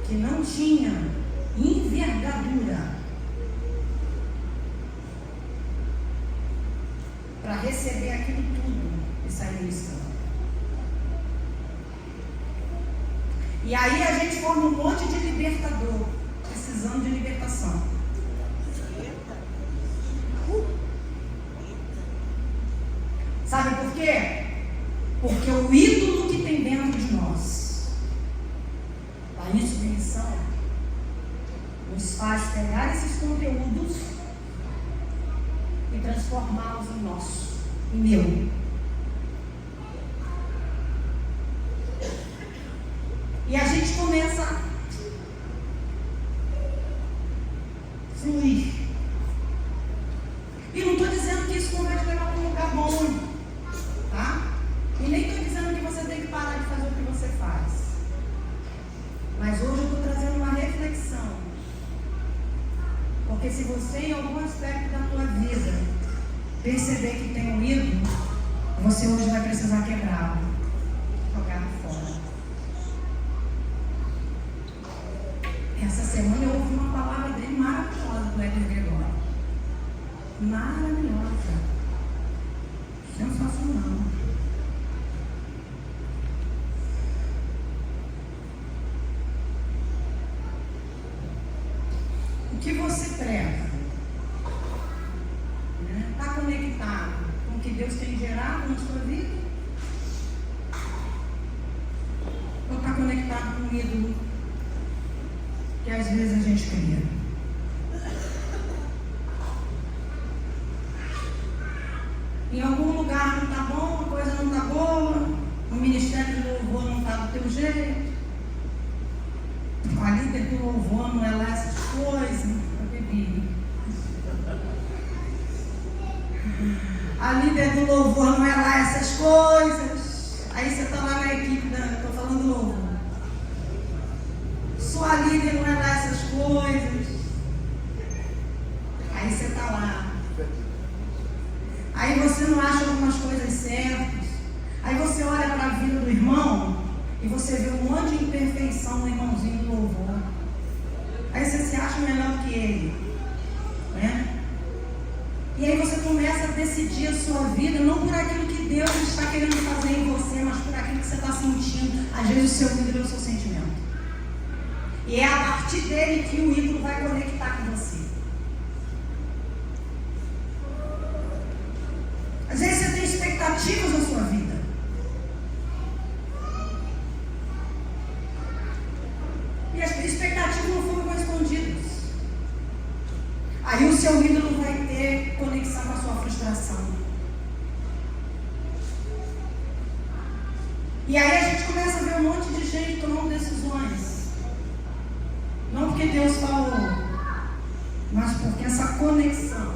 A: Que não tinha envergadura para receber aquilo tudo e sair ministrando. E aí a gente forma um monte de libertador, precisando de libertação. Sabe por quê? Porque o ídolo que tem dentro de nós, a insubmissão, nos faz pegar esses conteúdos e transformá-los em nosso, em meu. E a gente começa E não estou dizendo que isso não vai te levar para um lugar bom, tá? E nem estou dizendo que você tem que parar de fazer o que você faz. Mas hoje eu estou trazendo uma reflexão. Porque se você em algum aspecto da tua vida perceber que tem um ídolo, você hoje vai precisar quebrá-lo, jogá-lo fora. Essa semana eu ouvi uma palavra dele maravilhosa do Éder Gregório. Maravilhosa. Sensacional. O que você prega está conectado com o que Deus tem gerado na sua vida? Ou está conectado com o ídolo que às vezes a gente cria? Em algum lugar não está bom, a coisa não está boa, o ministério do louvor não está do teu jeito, a líder do louvor não é lá essas coisas, eu bebi. A líder do louvor não é lá essas coisas. Aí você está lá na equipe, estou falando do louvor. Sua líder não é lá essas coisas. Aí você está lá. Aí você não acha algumas coisas certas. Aí você olha para a vida do irmão e você vê um monte de imperfeição no irmãozinho do louvor. Aí você se acha melhor que ele, né? E aí você começa a decidir a sua vida não por aquilo que Deus está querendo fazer em você, mas por aquilo que você está sentindo. Às vezes o seu ídolo é o seu sentimento. E é a partir dele que o ídolo vai conectar com você. Às vezes você tem expectativas na sua vida. E as expectativas não foram correspondidas. Aí o seu ídolo vai ter conexão com a sua frustração. E aí a gente começa a ver um monte de gente tomando decisões. Não porque Deus falou, mas porque essa conexão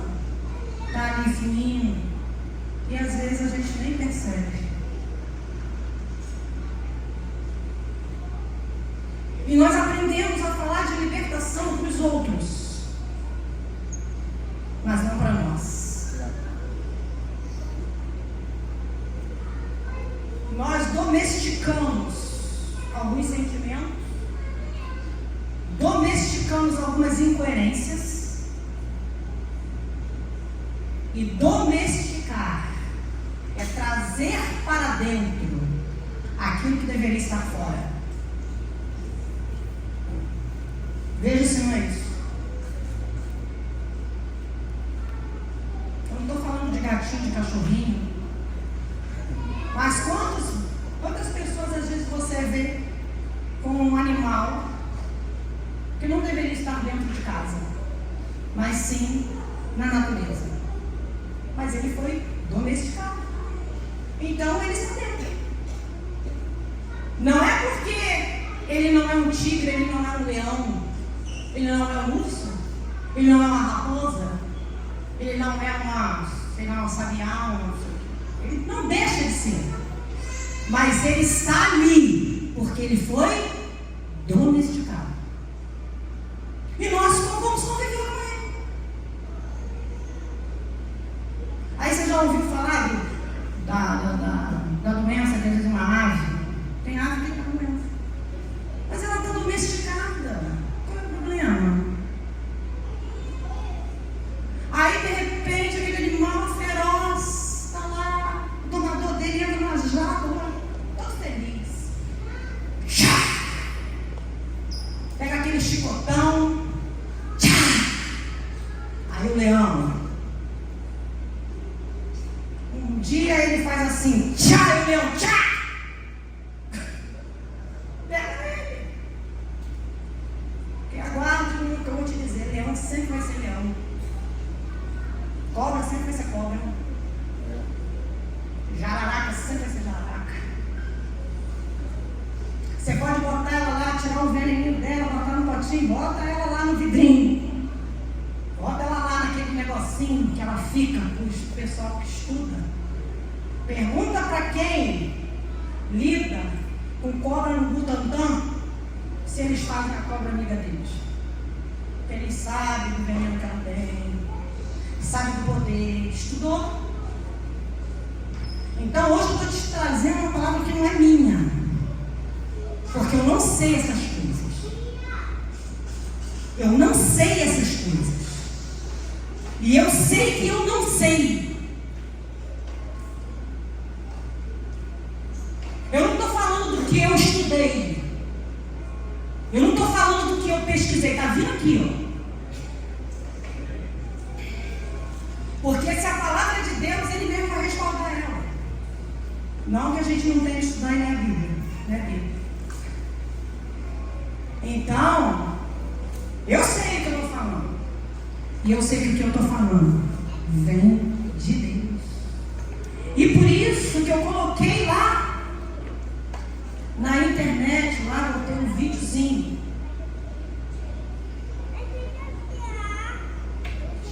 A: está ali fluindo. E às vezes a gente nem percebe. E nós aprendemos a falar de libertação para os outros, mas não para nós. Nós domesticamos alguns sentimentos, domesticamos algumas incoerências, e domesticar é trazer para dentro aquilo que deveria estar fora. Veja se não é isso. Eu não estou falando de gatinho, de cachorrinho. Mas quantas pessoas às vezes você vê como um animal que não deveria estar dentro de casa, mas sim na natureza. Mas ele foi domesticado. Então ele está dentro. Não é porque ele não é um tigre, ele não é um leão, ele não é um urso, ele não é uma raposa, ele não é uma sabiá, ele não deixa de ser. Mas ele está ali porque ele foi domesticado. E nós não vamos conviver com ele. Aí você já ouviu falar da doença que às vezes uma ave? Tem ave que tem doença. Mas ela está domesticada. Qual é o problema? Aí de repente aquele animal feroz está lá, o domador dele entra na jaula, todo feliz. Pega aquele chicotão. Aí o leão, um dia ele faz assim, tchá, e o leão, tchá. Pega ele. Porque aguarde o que eu vou te dizer, leão sempre vai ser leão. Cobra sempre vai ser cobra. Jararaca sempre vai ser jararaca. Você pode botar ela lá, tirar o veneninho dela, botar no potinho, bota ela lá no vidrinho. Bota ela lá naquele negocinho assim que ela fica para o pessoal que estuda. Pergunta para quem lida com cobra no Butantã se eles fazem a cobra amiga deles. Porque eles sabem do veneno que ela tem, sabem do poder, estudou. Então hoje eu estou te trazendo uma palavra que não é minha, porque eu não sei essas coisas. Eu não sei essas coisas. E eu sei que eu não sei. Eu não estou falando do que eu estudei. Eu não estou falando do que eu pesquisei. Está vindo aqui, ó. Porque se a palavra de Deus, Ele mesmo vai respaldar ela. Não que a gente não tenha que estudar nem a Bíblia. Não é Bíblia. Então, eu sei o que eu estou falando. E eu sei que o que eu estou falando vem de Deus. E por isso que eu coloquei lá na internet, lá botei um videozinho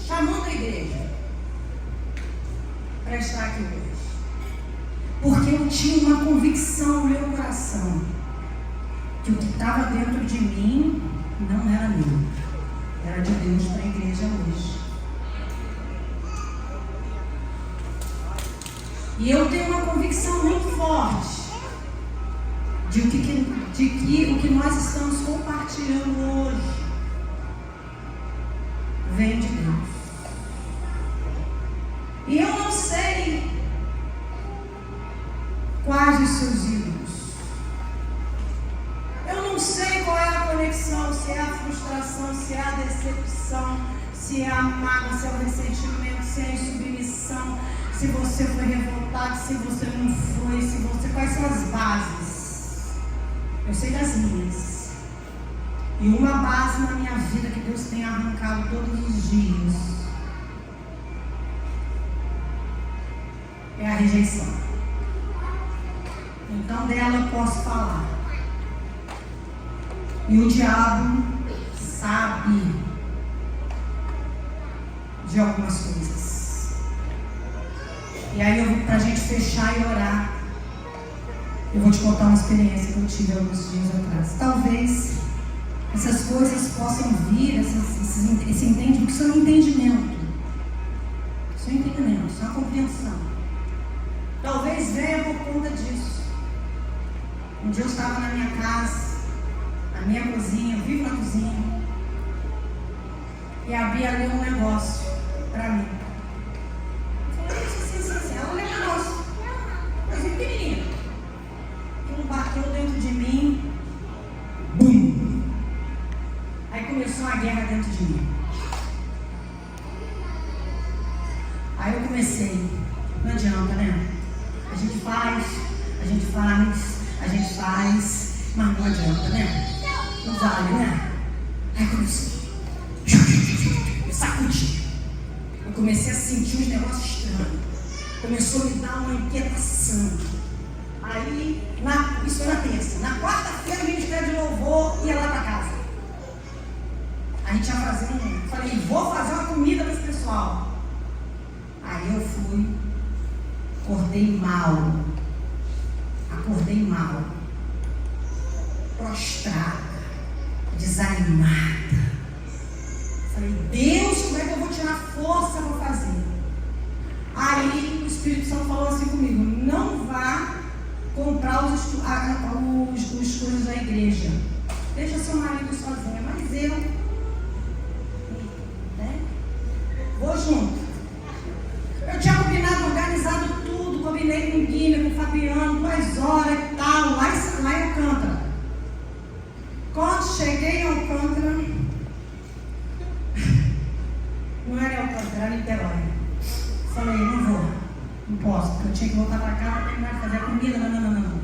A: chamando a igreja para estar aqui hoje. Porque eu tinha uma convicção no meu coração que o que estava dentro de mim não era meu, era de Deus para a igreja hoje. E eu tenho uma convicção muito forte de que o que nós estamos compartilhando hoje vem de Deus. E eu não sei quais os seus ídolos. Eu não sei qual é a conexão, se é a frustração, se é a decepção, se é a mágoa, se é o ressentimento, se é a insubmissão, se você foi revoltado, se você não foi, quais são as bases. Eu sei das minhas. E uma base na minha vida que Deus tem arrancado todos os dias é a rejeição. Então dela eu posso falar. E o diabo sabe de algumas coisas. E aí, para a gente fechar e orar, eu vou te contar uma experiência que eu tive alguns dias atrás. Talvez essas coisas possam vir, esse entendimento, isso é um entendimento. Isso é um entendimento, isso é uma compreensão. Talvez venha por conta disso. Um dia eu estava na minha casa, na minha cozinha, eu vivo na cozinha, e havia ali um negócio para mim. Eu falei, assim, olha o negócio, coisa pequenininha. Aquilo bateu dentro de mim, bum! Aí começou uma guerra dentro de mim. Aí eu comecei, não adianta, né? A gente faz, mas não adianta, né? Não vale, né? Aí comecei, eu sacudi. Eu comecei a sentir uns negócios estranhos. Começou a me dar uma inquietação. Aí, isso foi na terça. Na quarta-feira, o Ministério de Louvor ia lá para casa. A gente ia fazer falei, vou fazer uma comida para esse pessoal. Aí eu fui, acordei mal, prostrada, desanimada. Falei, Deus, como é que eu vou tirar força para fazer? Aí o Espírito Santo falou assim comigo, não vá comprar os coisas da igreja. Deixa seu marido sozinho, mas eu, né? Vou junto. Eu tinha combinado, organizado tudo, combinei com o Guilherme, com o Fabiano, 2 horas e tal, lá em Alcântara. Quando cheguei em Alcântara, não era Alcântara, era Niterói. Falei, não posso, porque eu tinha que voltar para cá para terminar de fazer a comida, não.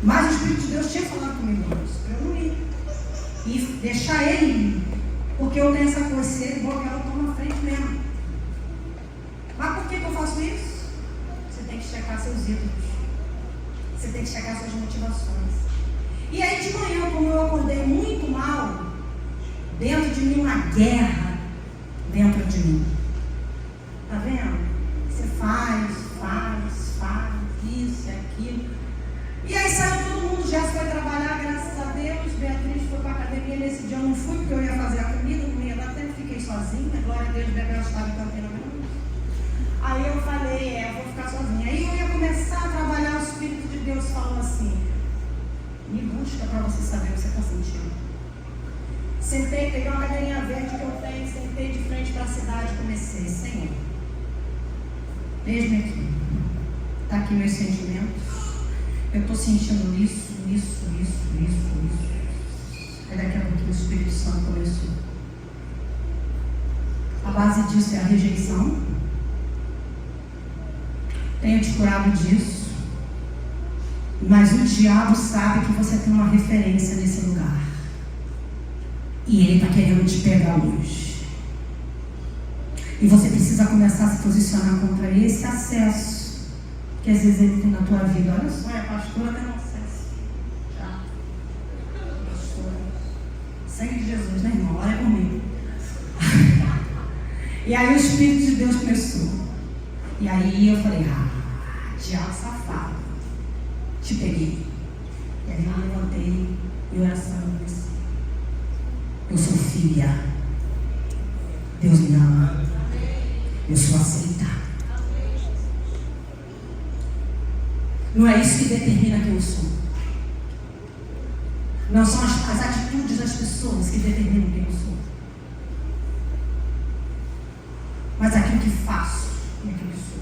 A: Mas o Espírito de Deus tinha falado comigo isso, para eu não ir. E deixar ele ir, porque eu tenho essa coisa, se ele bobear, eu estou na frente mesmo. Mas por que eu faço isso? Você tem que checar seus ídolos. Você tem que checar suas motivações. E aí de manhã, como eu acordei muito mal, dentro de mim uma guerra, dentro de mim. sozinha. Glória a Deus, Bebel estava em Campina Grande. Aí eu falei, eu vou ficar sozinha. Aí eu ia começar a trabalhar, o Espírito de Deus falou assim: me busca para você saber o que você está sentindo. Sentei, peguei uma cadeirinha verde que eu tenho, sentei de frente para a cidade e comecei: Senhor, veja-me aqui. Está aqui meus sentimentos. Eu estou sentindo isso. Aí daqui a pouquinho o Espírito Santo começou. A base disso é a rejeição. Tenho te curado disso. Mas o diabo sabe que você tem uma referência nesse lugar. E ele está querendo te pegar hoje. E você precisa começar a se posicionar contra esse acesso que às vezes ele tem na tua vida. Olha só, a pastora tem um acesso. Já. Pastora. Sangue de Jesus, né, irmão? Olha comigo. E aí o Espírito de Deus começou. E aí eu falei: diabo safado, te peguei. E aí eu levantei e oração eu comecei: eu sou filha. Deus me ama. Eu sou aceita. Não é isso que determina quem eu sou. Não são as atitudes das pessoas que determinam quem eu sou. Mas aquilo que faço é quem eu sou.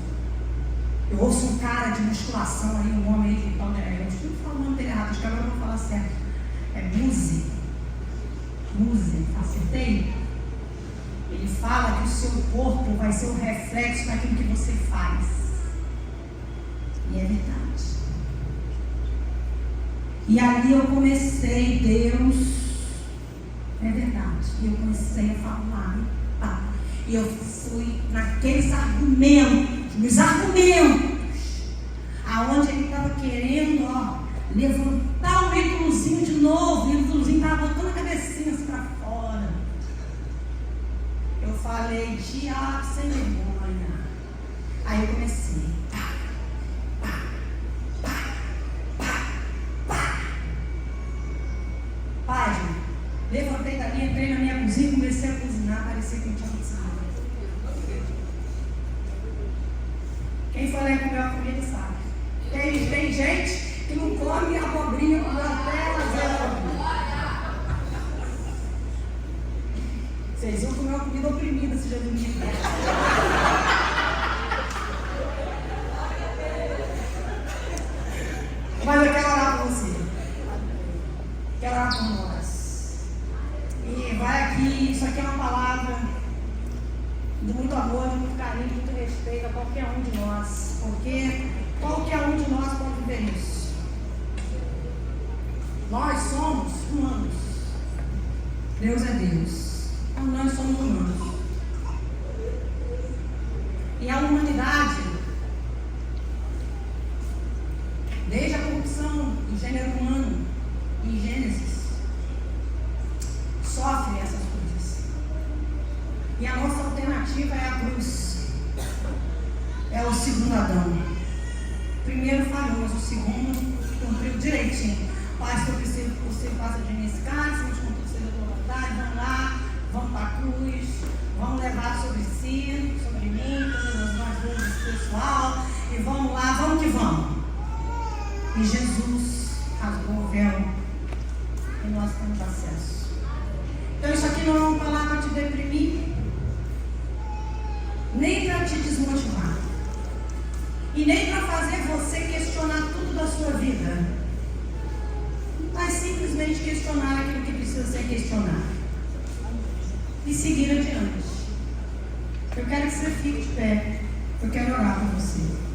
A: Eu ouço um cara de musculação aí, um homem aí que tal, eu estou falando o nome dele errado, acho que agora eu vou falar certo. É Muzi, acertei? Ele fala que o seu corpo vai ser o reflexo daquilo que você faz. E é verdade. E ali eu comecei, Deus, é verdade. E eu comecei a falar. E eu fui naqueles argumentos, nos argumentos, aonde ele estava querendo, levantar o ídolozinho de novo. E o ídolozinho estava botando a cabecinha assim para fora. Eu falei: diabo sem vergonha. Aí eu comecei. Página. Levantei dali, entrei na minha cozinha e comecei a cozinhar. Parecia que eu tinha cozinhado. Quem for lá comer a comida sabe. Tem gente que não come abobrinha com até ela. Vocês iam comer uma comida oprimida se já dormiram. Mas eu quero orar por você. Quero orar por nós. E vai aqui, isso aqui é uma palavra de muito amor, de muito carinho, de muito respeito a qualquer um de nós. Porque qualquer um de nós pode viver isso. Nós somos humanos. Deus é Deus. Então nós somos humanos. E a humanidade, desde a corrupção do gênero humano em Gênesis, sofre essas coisas. E a nossa alternativa é a cruz. É o segundo Adão. O primeiro falhou, mas o segundo cumpriu direitinho. Pai, se eu preciso que você faça de mim esse cálice, mas com tudo seja a tua vontade, vamos lá, vamos para a cruz, vamos levar sobre si, sobre mim, todas as nossas dúvidas pessoal, e vamos lá, vamos que vamos. E Jesus rasgou o véu e nós temos acesso. Então isso aqui não é uma palavra para te deprimir, nem para te desmotivar, e nem para fazer você questionar tudo da sua vida, mas simplesmente questionar aquilo que precisa ser questionado e seguir adiante. Eu quero que você fique de pé. Eu quero orar por você.